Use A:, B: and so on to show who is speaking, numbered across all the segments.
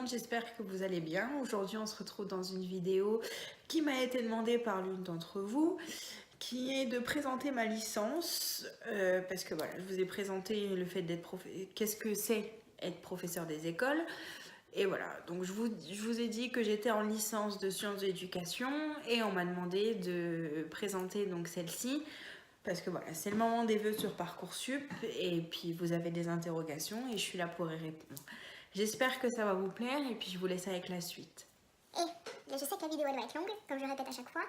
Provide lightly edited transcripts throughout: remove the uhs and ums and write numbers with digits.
A: monde, j'espère que vous allez bien. Aujourd'hui, on se retrouve dans une vidéo qui m'a été demandée par l'une d'entre vous, qui est de présenter ma licence, parce que voilà, je vous ai présenté le fait d'être qu'est-ce que c'est être professeur des écoles. Et voilà, donc je vous ai dit que j'étais en licence de sciences de l'éducation et on m'a demandé de présenter donc celle-ci. Parce que voilà, c'est le moment des vœux sur Parcoursup et puis vous avez des interrogations et je suis là pour y répondre. J'espère que ça va vous plaire et puis je vous laisse avec la suite.
B: Et je sais que la vidéo elle va être longue, comme je répète à chaque fois.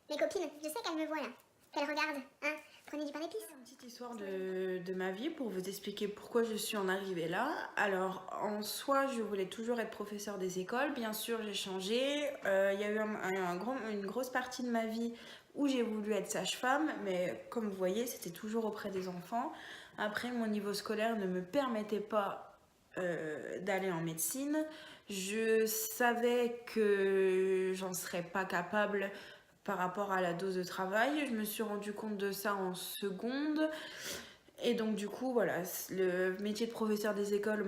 B: Mes copines, je sais qu'elles me voient là, qu'elles regardent, hein. Prenez du pain d'épices.
A: Une petite histoire de ma vie pour vous expliquer pourquoi je suis en arrivée là. Alors en soi, je voulais toujours être professeur des écoles. Bien sûr, j'ai changé. Il y a eu une grosse partie de ma vie où j'ai voulu être sage-femme, mais comme vous voyez, c'était toujours auprès des enfants. Après, mon niveau scolaire ne me permettait pas d'aller en médecine. Je savais que j'en serais pas capable par rapport à la dose de travail. Je me suis rendu compte de ça en seconde. Et donc du coup, voilà, le métier de professeur des écoles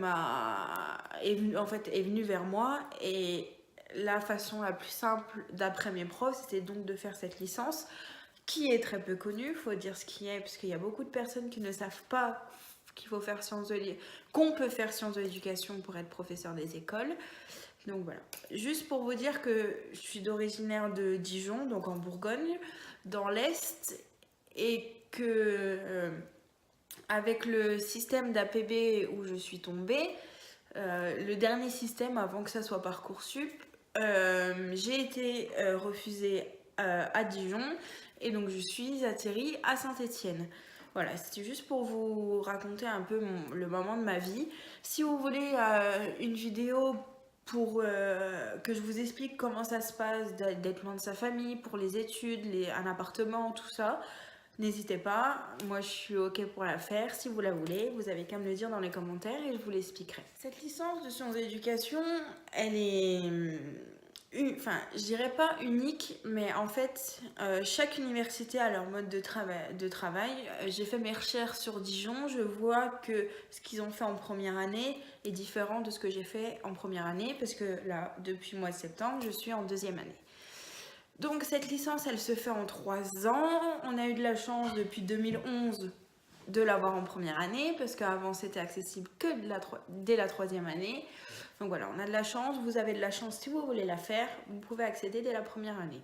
A: est venu vers moi. Et la façon la plus simple, d'après mes profs, c'était donc de faire cette licence, qui est très peu connue, il faut dire ce qui est, parce qu'il y a beaucoup de personnes qui ne savent pas qu'on peut faire sciences de l'éducation pour être professeur des écoles. Donc voilà, juste pour vous dire que je suis originaire de Dijon, donc en Bourgogne, dans l'Est, et que avec le système d'APB où je suis tombée, le dernier système avant que ça soit Parcoursup, j'ai été refusée à Dijon et donc je suis atterrie à Saint-Étienne. Voilà, c'était juste pour vous raconter un peu le moment de ma vie. Si vous voulez une vidéo pour que je vous explique comment ça se passe d'être loin de sa famille, pour les études, un appartement, tout ça, n'hésitez pas. Moi, je suis OK pour la faire. Si vous la voulez, vous avez qu'à me le dire dans les commentaires et je vous l'expliquerai. Cette licence de sciences de l'éducation, elle est... Enfin, je dirais pas unique, mais en fait, chaque université a leur mode de travail. J'ai fait mes recherches sur Dijon, je vois que ce qu'ils ont fait en première année est différent de ce que j'ai fait en première année, parce que là, depuis le mois de septembre, je suis en deuxième année. Donc cette licence, elle se fait en 3 ans. On a eu de la chance depuis 2011 de l'avoir en première année, parce qu'avant c'était accessible que dès la troisième année. Donc voilà, on a de la chance, vous avez de la chance si vous voulez la faire, vous pouvez accéder dès la première année.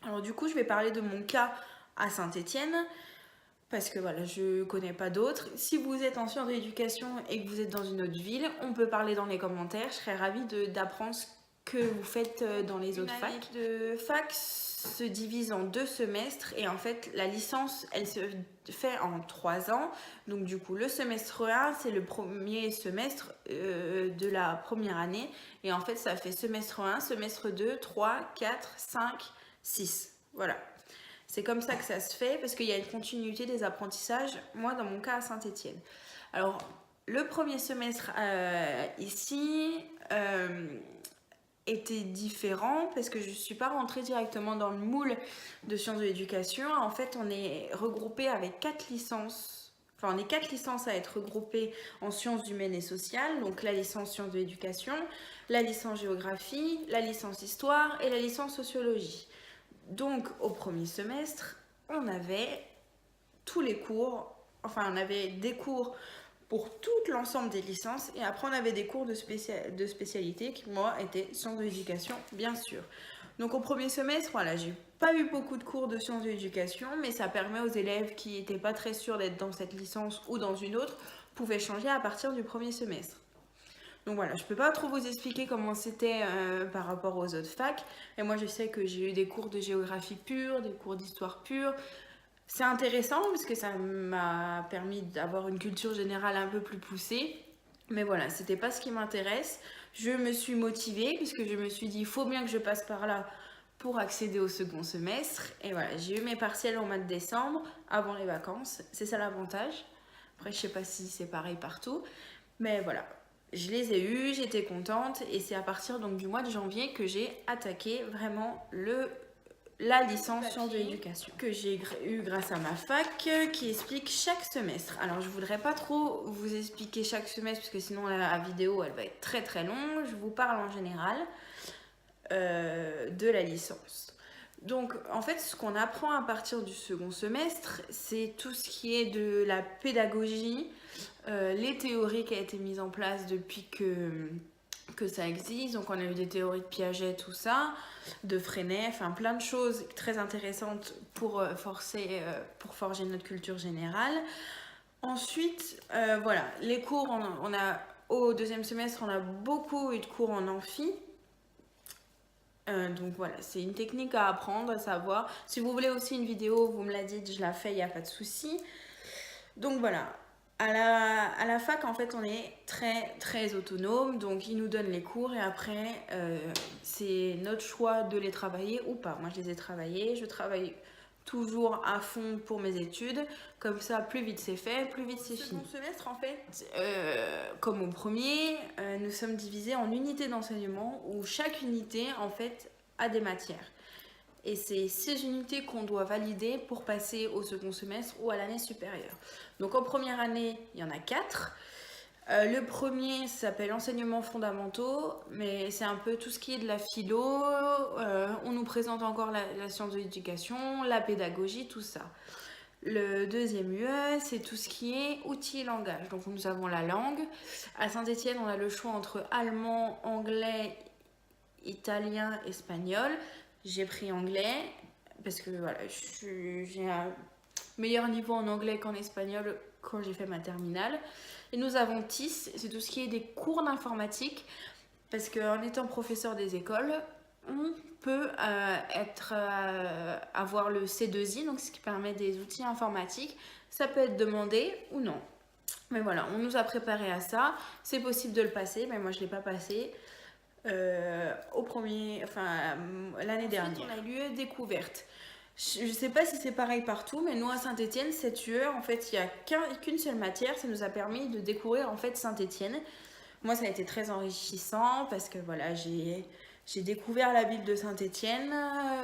A: Alors du coup, je vais parler de mon cas à Saint-Étienne, parce que voilà, je connais pas d'autres. Si vous êtes en sciences de l'éducation et que vous êtes dans une autre ville, on peut parler dans les commentaires, je serais ravie d'apprendre ce que vous faites dans les autres facs. De fac se divise en 2 semestres et en fait la licence elle se fait en 3 ans. Donc du coup le semestre 1 c'est le premier semestre de la première année et en fait ça fait semestre 1, semestre 2, 3, 4, 5, 6. Voilà. C'est comme ça que ça se fait parce qu'il y a une continuité des apprentissages, moi dans mon cas à Saint-Étienne. Alors le premier semestre ici était différent parce que je ne suis pas rentrée directement dans le moule de sciences de l'éducation. En fait, on est regroupé avec 4 licences. Enfin, on est 4 licences à être regroupées en sciences humaines et sociales. Donc la licence sciences de l'éducation, la licence géographie, la licence histoire et la licence sociologie. Donc au premier semestre, on avait tous les cours. Enfin, on avait des cours pour tout l'ensemble des licences et après on avait des cours de spécialité qui moi étaient sciences de l'éducation bien sûr. Donc au premier semestre, voilà, j'ai pas eu beaucoup de cours de sciences de l'éducation, mais ça permet aux élèves qui n'étaient pas très sûrs d'être dans cette licence ou dans une autre, pouvaient changer à partir du premier semestre. Donc voilà, je peux pas trop vous expliquer comment c'était par rapport aux autres facs. Et moi je sais que j'ai eu des cours de géographie pure, des cours d'histoire pure. C'est intéressant parce que ça m'a permis d'avoir une culture générale un peu plus poussée. Mais voilà, c'était pas ce qui m'intéresse. Je me suis motivée puisque je me suis dit, il faut bien que je passe par là pour accéder au second semestre. Et voilà, j'ai eu mes partiels au mois de décembre, avant les vacances. C'est ça l'avantage. Après, je sais pas si c'est pareil partout. Mais voilà, je les ai eus, j'étais contente. Et c'est à partir donc du mois de janvier que j'ai attaqué vraiment la licence sciences de l'éducation que j'ai eu grâce à ma fac qui explique chaque semestre. Alors je voudrais pas trop vous expliquer chaque semestre parce que sinon la vidéo elle va être très très longue. Je vous parle en général de la licence. Donc en fait ce qu'on apprend à partir du second semestre c'est tout ce qui est de la pédagogie, les théories qui ont été mises en place depuis que ça existe. Donc on a eu des théories de Piaget, tout ça, de Freinet, enfin plein de choses très intéressantes pour forger notre culture générale. Ensuite, voilà, les cours, au deuxième semestre, on a beaucoup eu de cours en amphi. Donc voilà, c'est une technique à apprendre, à savoir. Si vous voulez aussi une vidéo, vous me la dites, je la fais, il n'y a pas de souci. Donc voilà, à la fac, en fait, on est très, très autonome. Donc, ils nous donnent les cours et après, c'est notre choix de les travailler ou pas. Moi, je les ai travaillés. Je travaille toujours à fond pour mes études. Comme ça, plus vite c'est fait, plus vite c'est fini. Au second semestre, en fait, comme au premier, nous sommes divisés en unités d'enseignement où chaque unité, en fait, a des matières. Et c'est ces unités qu'on doit valider pour passer au second semestre ou à l'année supérieure. Donc en première année, il y en a 4. Le premier s'appelle enseignements fondamentaux, mais c'est un peu tout ce qui est de la philo. On nous présente encore la science de l'éducation, la pédagogie, tout ça. Le deuxième UE, c'est tout ce qui est outils et langage. Donc nous avons la langue. À Saint-Étienne, on a le choix entre allemand, anglais, italien, espagnol. J'ai pris anglais parce que voilà, j'ai un meilleur niveau en anglais qu'en espagnol quand j'ai fait ma terminale. Et nous avons TIS, c'est tout ce qui est des cours d'informatique parce qu'en étant professeur des écoles, on peut avoir le C2I, donc ce qui permet des outils informatiques. Ça peut être demandé ou non. Mais voilà, on nous a préparé à ça. C'est possible de le passer, mais moi je ne l'ai pas passé. L'année dernière. On a l'UE découverte. Je ne sais pas si c'est pareil partout, mais nous à Saint-Étienne, cette UE, en fait, il n'y a qu'une seule matière. Ça nous a permis de découvrir en fait Saint-Étienne. Moi, ça a été très enrichissant parce que voilà, j'ai découvert la ville de Saint-Étienne,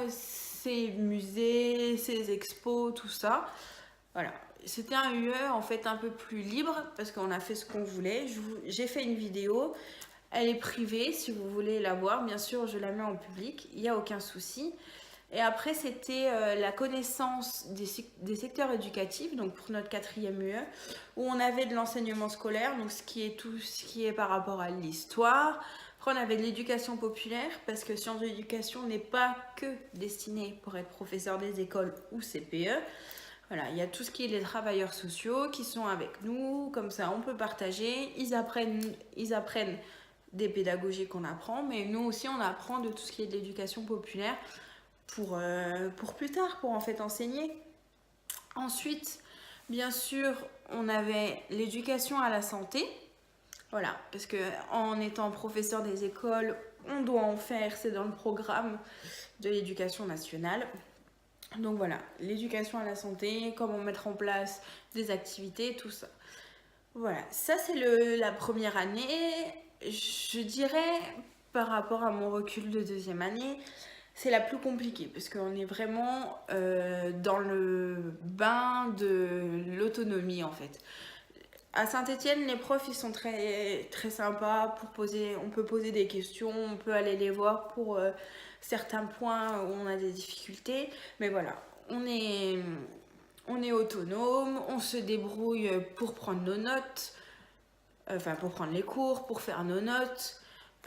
A: ses musées, ses expos, tout ça. Voilà. C'était un UE en fait un peu plus libre parce qu'on a fait ce qu'on voulait. J'ai fait une vidéo. Elle est privée, si vous voulez la voir, bien sûr, je la mets en public, il n'y a aucun souci. Et après, c'était la connaissance des secteurs éducatifs, donc pour notre 4e UE, où on avait de l'enseignement scolaire, donc tout ce qui est par rapport à l'histoire. Après, on avait de l'éducation populaire, parce que sciences de l'éducation n'est pas que destinée pour être professeur des écoles ou CPE. Voilà, il y a tout ce qui est les travailleurs sociaux qui sont avec nous, comme ça on peut partager, ils apprennent des pédagogies qu'on apprend, mais nous aussi on apprend de tout ce qui est de l'éducation populaire pour plus tard, pour en fait enseigner. Ensuite, bien sûr, on avait l'éducation à la santé. Voilà, parce que en étant professeur des écoles, on doit en faire, c'est dans le programme de l'éducation nationale. Donc voilà, l'éducation à la santé, comment mettre en place des activités, tout ça. Voilà, ça c'est la première année. Je dirais, par rapport à mon recul de deuxième année, c'est la plus compliquée parce qu'on est vraiment dans le bain de l'autonomie en fait. À Saint-Étienne, les profs ils sont très, très sympas on peut poser des questions, on peut aller les voir pour certains points où on a des difficultés, mais voilà, on est autonome, on se débrouille pour prendre nos notes, pour prendre les cours, pour faire nos notes.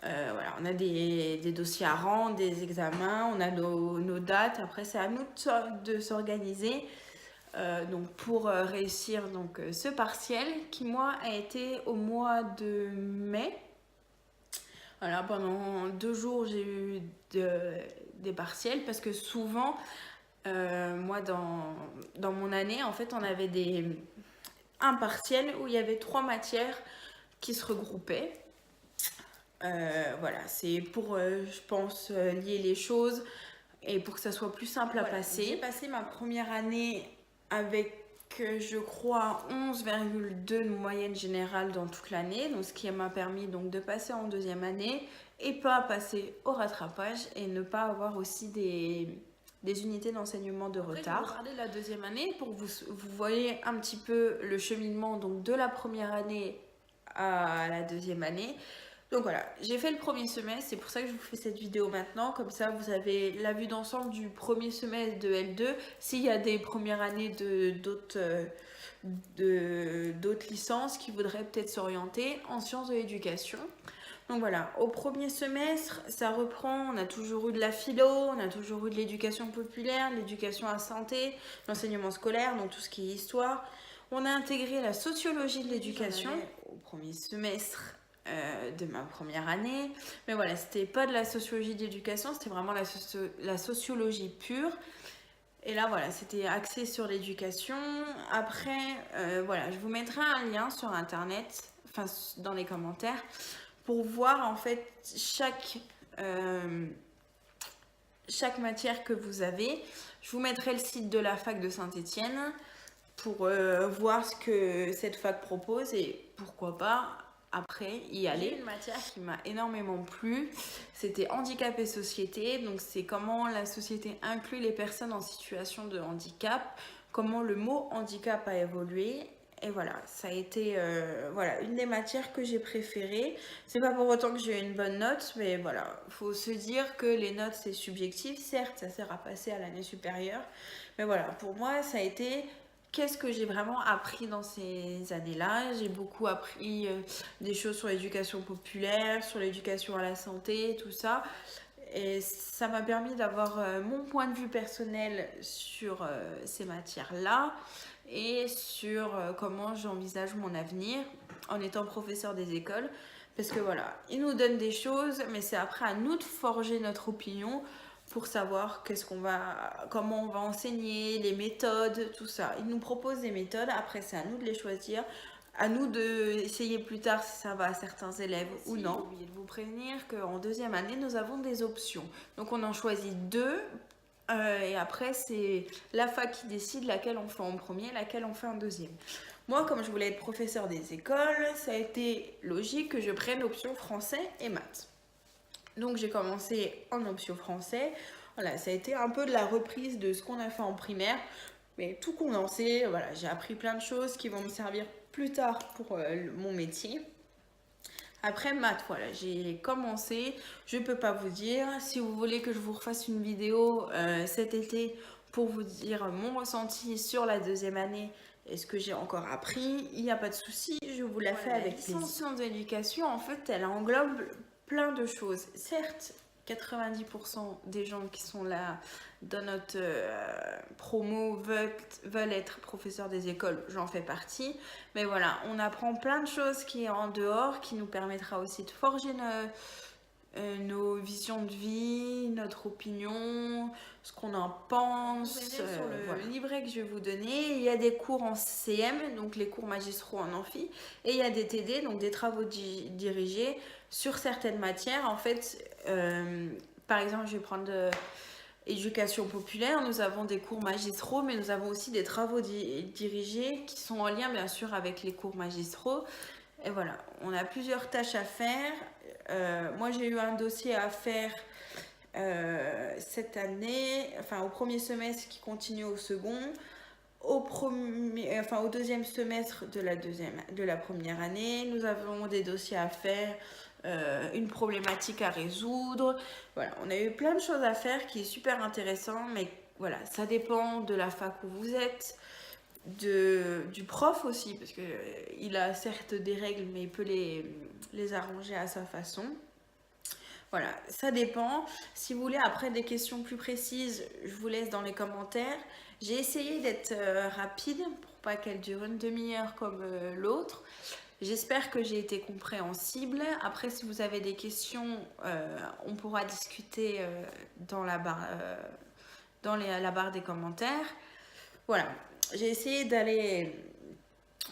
A: Voilà, on a des dossiers à rendre, des examens, on a nos dates. Après, c'est à nous de s'organiser donc pour réussir ce partiel qui, moi, a été au mois de mai. Voilà, pendant 2 jours, j'ai eu des partiels parce que souvent, moi, dans mon année, en fait, on avait un partiel où il y avait 3 matières qui se regroupaient. Voilà, c'est pour, je pense, lier les choses et pour que ça soit plus simple à passer. J'ai passé ma première année avec, je crois, 11,2 de moyenne générale dans toute l'année, donc ce qui m'a permis donc, de passer en deuxième année et pas passer au rattrapage et ne pas avoir aussi des des unités d'enseignement de retard. Je vais vous parler de la deuxième année pour vous voyez un petit peu le cheminement donc, de la première année à la deuxième année. Donc voilà, j'ai fait le premier semestre, c'est pour ça que je vous fais cette vidéo maintenant, comme ça vous avez la vue d'ensemble du premier semestre de L2, s'il y a des premières années d'autres licences qui voudraient peut-être s'orienter en sciences de l'éducation. Donc voilà, au premier semestre, ça reprend, on a toujours eu de la philo, on a toujours eu de l'éducation populaire, l'éducation à la santé, l'enseignement scolaire, donc tout ce qui est histoire. On a intégré la sociologie de l'éducation au premier semestre de ma première année. Mais voilà, c'était pas de la sociologie d'éducation, c'était vraiment la sociologie pure. Et là, voilà, c'était axé sur l'éducation. Après, voilà, je vous mettrai un lien sur Internet, enfin, dans les commentaires, pour voir, en fait, chaque matière que vous avez. Je vous mettrai le site de la fac de Saint-Étienne pour voir ce que cette fac propose et pourquoi pas après y aller. Une matière qui m'a énormément plu, c'était handicap et société, donc c'est comment la société inclut les personnes en situation de handicap, comment le mot handicap a évolué. Et voilà, ça a été voilà, une des matières que j'ai préférées. C'est pas pour autant que j'ai eu une bonne note, mais voilà, faut se dire que les notes c'est subjectif, certes ça sert à passer à l'année supérieure, mais voilà, pour moi ça a été qu'est-ce que j'ai vraiment appris dans ces années-là. J'ai beaucoup appris des choses sur l'éducation populaire, sur l'éducation à la santé, tout ça. Et ça m'a permis d'avoir mon point de vue personnel sur ces matières-là et sur comment j'envisage mon avenir en étant professeur des écoles. Parce que voilà, ils nous donnent des choses, mais c'est après à nous de forger notre opinion pour savoir comment on va enseigner, les méthodes, tout ça. Ils nous proposent des méthodes, après c'est à nous de les choisir, à nous d'essayer plus tard si ça va à certains élèves ou non. J'ai oublié de vous prévenir qu'en deuxième année, nous avons des options. Donc on en choisit deux, et après c'est la fac qui décide laquelle on fait en premier, laquelle on fait en deuxième. Moi, comme je voulais être professeur des écoles, ça a été logique que je prenne l'option français et maths. Donc j'ai commencé en option français. Voilà, ça a été un peu de la reprise de ce qu'on a fait en primaire, mais tout condensé. Voilà, j'ai appris plein de choses qui vont me servir plus tard pour mon métier. Après maths, voilà, j'ai commencé. Je peux pas vous dire. Si vous voulez que je vous refasse une vidéo cet été pour vous dire mon ressenti sur la deuxième année et ce que j'ai encore appris, il n'y a pas de souci, je vous la fais avec plaisir. La licence sciences de l'éducation, en fait, elle englobe plein de choses. Certes, 90% des gens qui sont là dans notre promo veulent être professeurs des écoles, j'en fais partie. Mais voilà, on apprend plein de choses qui est en dehors, qui nous permettra aussi de forger nos visions de vie, notre opinion, ce qu'on en pense. Sur le livret que je vais vous donner, il y a des cours en CM, donc les cours magistraux en amphi, et il y a des TD, donc des travaux dirigés sur certaines matières. En fait, par exemple, je vais prendre éducation populaire, nous avons des cours magistraux, mais nous avons aussi des travaux dirigés qui sont en lien bien sûr avec les cours magistraux. Et voilà, on a plusieurs tâches à faire. Moi, j'ai eu un dossier à faire cette année, enfin au premier semestre qui continue au second. Au deuxième semestre de la première année, nous avons des dossiers à faire, une problématique à résoudre. Voilà, on a eu plein de choses à faire qui est super intéressant, mais voilà, ça dépend de la fac où vous êtes, du prof aussi, parce que il a certes des règles, mais il peut les arranger à sa façon. Voilà, ça dépend. Si vous voulez après des questions plus précises, je vous laisse dans les commentaires. J'ai essayé d'être rapide pour pas qu'elle dure une demi-heure comme l'autre. J'espère que j'ai été compréhensible. Après, si vous avez des questions, on pourra discuter dans la barre des commentaires. Voilà, j'ai essayé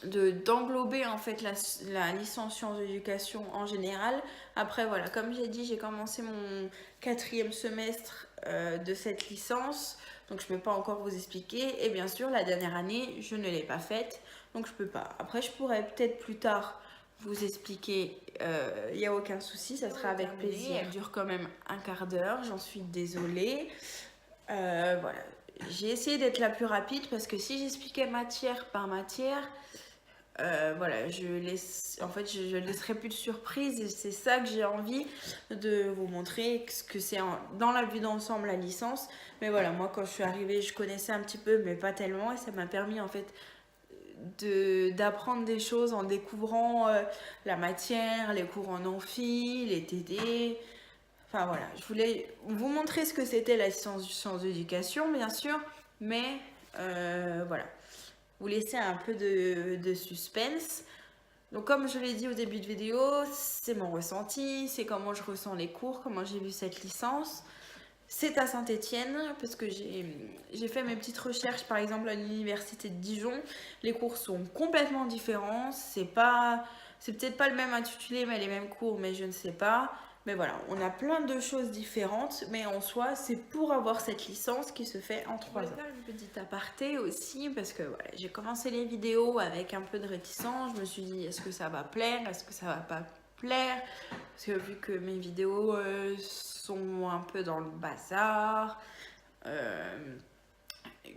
A: d'englober en fait la licence sciences d'éducation en général. Après voilà, comme j'ai dit, j'ai commencé mon 4e semestre de cette licence, donc je ne peux pas encore vous expliquer, et bien sûr la dernière année je ne l'ai pas faite, donc je peux pas. Après je pourrais peut-être plus tard vous expliquer, il n'y a aucun souci, ça sera avec plaisir. Elle dure quand même un quart d'heure, j'en suis désolée. Voilà, j'ai essayé d'être la plus rapide parce que si j'expliquais matière par matière, voilà, je laisserai plus de surprise et c'est ça que j'ai envie de vous montrer, ce que c'est dans la vue d'ensemble la licence. Mais voilà, moi quand je suis arrivée, je connaissais un petit peu, mais pas tellement, et ça m'a permis en fait d'apprendre des choses en découvrant la matière, les cours en amphi, les TD. Enfin voilà, je voulais vous montrer ce que c'était la licence sciences d'éducation, bien sûr, mais voilà, vous laisser un peu de suspense. Donc comme je l'ai dit au début de vidéo, c'est mon ressenti, c'est comment je ressens les cours, comment j'ai vu cette licence. C'est à Saint-Étienne parce que j'ai fait mes petites recherches par exemple à l'université de Dijon. Les cours sont complètement différents, c'est peut-être pas le même intitulé mais les mêmes cours, mais je ne sais pas. Mais voilà, on a plein de choses différentes, mais en soi, c'est pour avoir cette licence qui se fait en 3 ans. Je vais faire une petite aparté aussi, parce que voilà, j'ai commencé les vidéos avec un peu de réticence. Je me suis dit, est-ce que ça va plaire? Est-ce que ça va pas plaire? Parce que vu que mes vidéos sont un peu dans le bazar,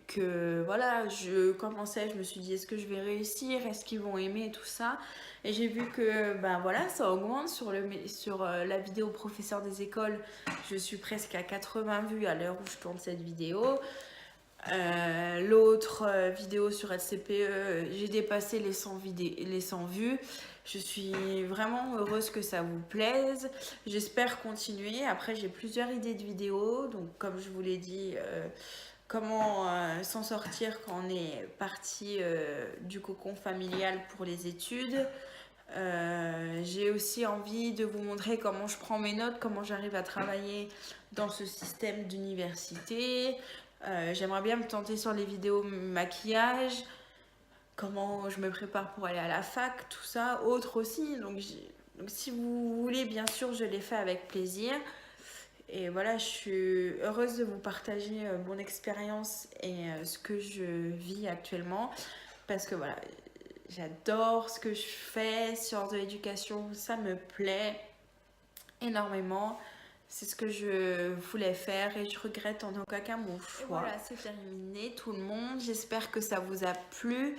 A: que voilà, je commençais, je me suis dit est-ce que je vais réussir, est-ce qu'ils vont aimer tout ça, et j'ai vu que ben voilà, ça augmente sur la vidéo professeur des écoles. Je suis presque à 80 vues à l'heure où je tourne cette vidéo. L'autre vidéo sur LCPE, j'ai dépassé les 100 vues. Je suis vraiment heureuse que ça vous plaise. J'espère continuer. Après, j'ai plusieurs idées de vidéos. Donc, comme je vous l'ai dit, comment s'en sortir quand on est parti du cocon familial pour les études. J'ai aussi envie de vous montrer comment je prends mes notes, comment j'arrive à travailler dans ce système d'université. J'aimerais bien me tenter sur les vidéos maquillage, comment je me prépare pour aller à la fac, tout ça, autre aussi. Donc si vous voulez, bien sûr, je l'ai fait avec plaisir. Et voilà, je suis heureuse de vous partager mon expérience et ce que je vis actuellement. Parce que voilà, j'adore ce que je fais, sciences de l'éducation, ça me plaît énormément. C'est ce que je voulais faire et je regrette en aucun cas mon choix. Et voilà, c'est terminé tout le monde. J'espère que ça vous a plu.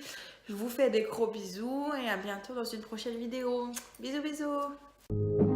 A: Je vous fais des gros bisous et à bientôt dans une prochaine vidéo. Bisous bisous.